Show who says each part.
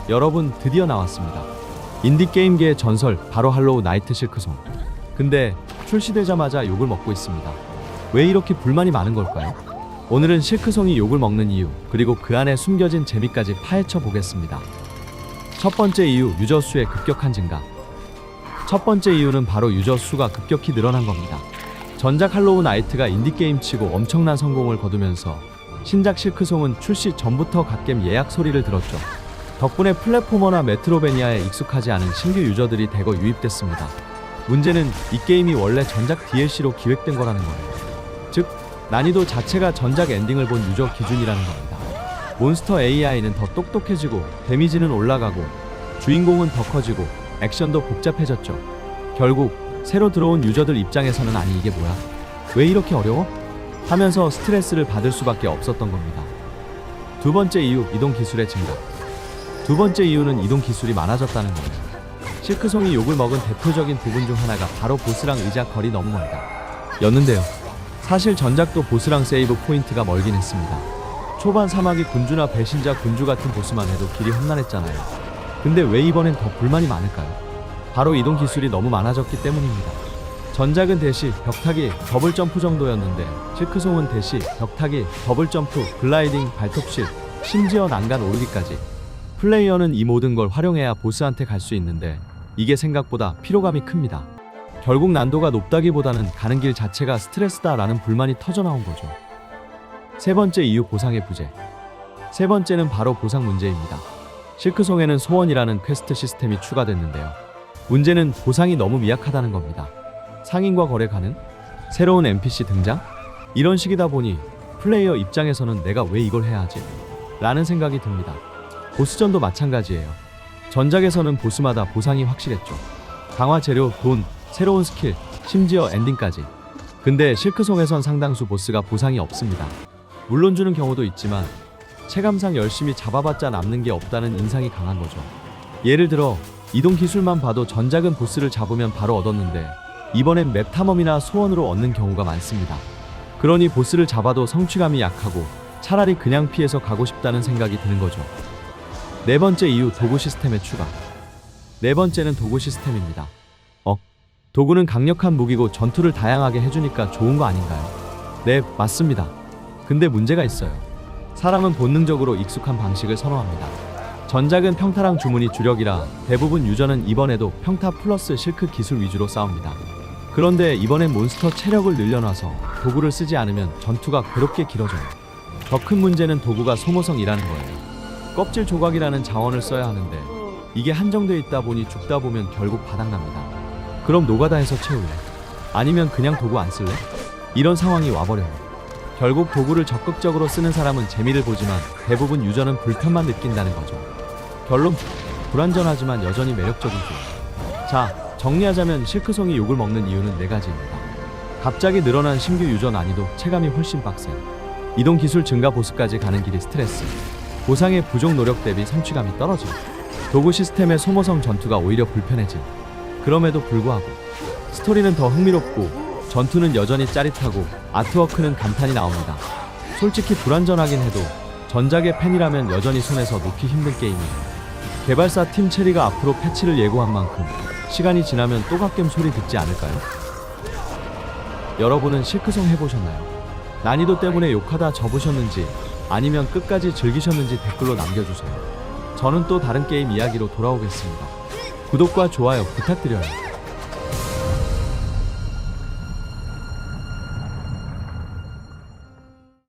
Speaker 1: 여러분, 드디어 나왔습니다. 인디게임계의 전설, 바로 할로우 나이트 실크송. 근데 출시되자마자 욕을 먹고 있습니다. 왜 이렇게 불만이 많은 걸까요? 오늘은 실크송이 욕을 먹는 이유, 그리고 그 안에 숨겨진 재미까지 파헤쳐 보겠습니다. 첫 번째 이유, 유저 수의 급격한 증가. 첫 번째 이유는 바로 유저 수가 급격히 늘어난 겁니다. 전작 할로우 나이트가 인디게임 치고 엄청난 성공을 거두면서 신작 실크송은 출시 전부터 갓겜 예약 소리를 들었죠. 덕분에 플랫포머나 메트로베니아에 익숙하지 않은 신규 유저들이 대거 유입됐습니다. 문제는 이 게임이 원래 전작 DLC로 기획된 거라는 거예요. 즉, 난이도 자체가 전작 엔딩을 본 유저 기준이라는 겁니다. 몬스터 AI는 더 똑똑해지고 데미지는 올라가고 주인공은 더 커지고 액션도 복잡해졌죠. 결국 새로 들어온 유저들 입장에서는 아니 이게 뭐야? 왜 이렇게 어려워? 하면서 스트레스를 받을 수밖에 없었던 겁니다. 두 번째 이유, 이동 기술의 증가. 두 번째 이유는 이동 기술이 많아졌다는 거예요. 실크송이 욕을 먹은 대표적인 부분 중 하나가 바로 보스랑 의자 거리 너무 멀다 였는데요. 사실 전작도 보스랑 세이브 포인트가 멀긴 했습니다. 초반 사마귀 군주나 배신자 군주 같은 보스만 해도 길이 험난했잖아요. 근데 왜 이번엔 더 불만이 많을까요? 바로 이동 기술이 너무 많아졌기 때문입니다. 전작은 대시, 벽타기, 더블 점프 정도였는데 실크송은 대시, 벽타기, 더블 점프, 글라이딩, 발톱실, 심지어 난간 오르기까지. 플레이어는 이 모든 걸 활용해야 보스한테 갈 수 있는데 이게 생각보다 피로감이 큽니다. 결국 난도가 높다기보다는 가는 길 자체가 스트레스다라는 불만이 터져나온 거죠. 세 번째 이유, 보상의 부재. 세 번째는 바로 보상 문제입니다. 실크송에는 소원이라는 퀘스트 시스템이 추가됐는데요. 문제는 보상이 너무 미약하다는 겁니다. 상인과 거래 가능? 새로운 NPC 등장? 이런 식이다 보니 플레이어 입장에서는 내가 왜 이걸 해야 하지? 라는 생각이 듭니다. 보스전도 마찬가지예요. 전작에서는 보스마다 보상이 확실했죠. 강화 재료, 돈, 새로운 스킬, 심지어 엔딩까지. 근데 실크송에선 상당수 보스가 보상이 없습니다. 물론 주는 경우도 있지만 체감상 열심히 잡아봤자 남는 게 없다는 인상이 강한 거죠. 예를 들어 이동 기술만 봐도 전작은 보스를 잡으면 바로 얻었는데 이번엔 맵 탐험이나 소원으로 얻는 경우가 많습니다. 그러니 보스를 잡아도 성취감이 약하고 차라리 그냥 피해서 가고 싶다는 생각이 드는 거죠. 네 번째 이유, 도구 시스템의 추가. 네 번째는 도구 시스템입니다. 도구는 강력한 무기고 전투를 다양하게 해주니까 좋은 거 아닌가요? 네, 맞습니다. 근데 문제가 있어요. 사람은 본능적으로 익숙한 방식을 선호합니다. 전작은 평타랑 주문이 주력이라 대부분 유저는 이번에도 평타 플러스 실크 기술 위주로 싸웁니다. 그런데 이번엔 몬스터 체력을 늘려놔서 도구를 쓰지 않으면 전투가 괴롭게 길어져요. 더 큰 문제는 도구가 소모성이라는 거예요. 껍질 조각이라는 자원을 써야 하는데 이게 한정돼 있다 보니 죽다 보면 결국 바닥납니다. 그럼 노가다 해서 채울래? 아니면 그냥 도구 안 쓸래? 이런 상황이 와버려요. 결국 도구를 적극적으로 쓰는 사람은 재미를 보지만 대부분 유저는 불편만 느낀다는 거죠. 결론, 불완전하지만 여전히 매력적인 게임. 자, 정리하자면 실크송이 욕을 먹는 이유는 네 가지입니다. 갑자기 늘어난 신규 유저 난이도, 체감이 훨씬 빡센 이동 기술 증가, 보스까지 가는 길이 스트레스, 보상의 부족, 노력 대비 성취감이 떨어짐, 도구 시스템의 소모성, 전투가 오히려 불편해짐. 그럼에도 불구하고 스토리는 더 흥미롭고 전투는 여전히 짜릿하고 아트워크는 감탄이 나옵니다. 솔직히 불완전하긴 해도 전작의 팬이라면 여전히 손에서 놓기 힘든 게임이에요. 개발사 팀 체리가 앞으로 패치를 예고한 만큼 시간이 지나면 또 갓겜 소리 듣지 않을까요? 여러분은 실크송 해보셨나요? 난이도 때문에 욕하다 접으셨는지 아니면 끝까지 즐기셨는지 댓글로 남겨주세요. 저는 또 다른 게임 이야기로 돌아오겠습니다. 구독과 좋아요 부탁드려요.